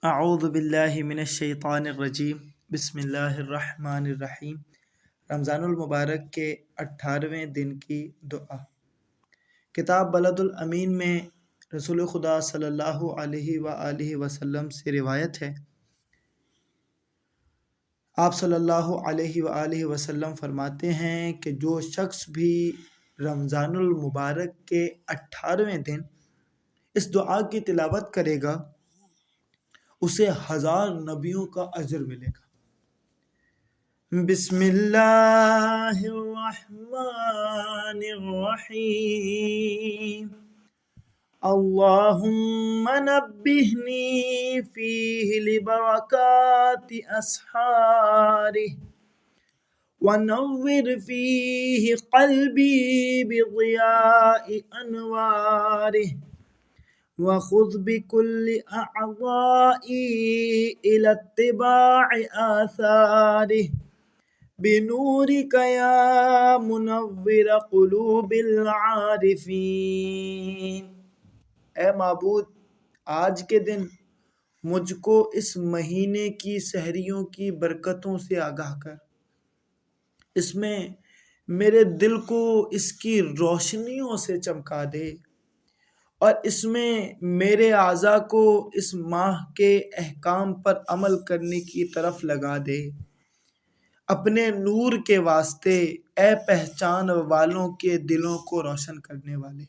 اعوذ باللہ من الشیطان الرجیم، بسم اللہ الرحمن الرحیم۔ رمضان المبارک کے 18ویں دن کی دعا۔ کتاب بلد الامین میں رسول خدا صلی اللہ علیہ وآلہ وسلم سے روایت ہے، آپ صلی اللہ علیہ وآلہ وسلم فرماتے ہیں کہ جو شخص بھی رمضان المبارک کے 18ویں دن اس دعا کی تلاوت کرے گا اسے 1000 نبیوں کا اجر ملے گا۔ بسم اللہ الرحمن الرحیم۔ اللہم نبہنی فیہ لبرکات اسحارہ ونور فیہ قلبی بضیاء انوارہ وخذ بكل أعضائي إلى اتباع آثاره بنورك يا منور قلوب العارفين۔ اے معبود، آج کے دن مجھ کو اس مہینے کی سحریوں کی برکتوں سے آگاہ کر، اس میں میرے دل کو اس کی روشنیوں سے چمکا دے اور اس میں میرے اعضاء کو اس ماہ کے احکام پر عمل کرنے کی طرف لگا دے۔ اپنے نور کے واسطے اے پہچان والوں کے دلوں کو روشن کرنے والے۔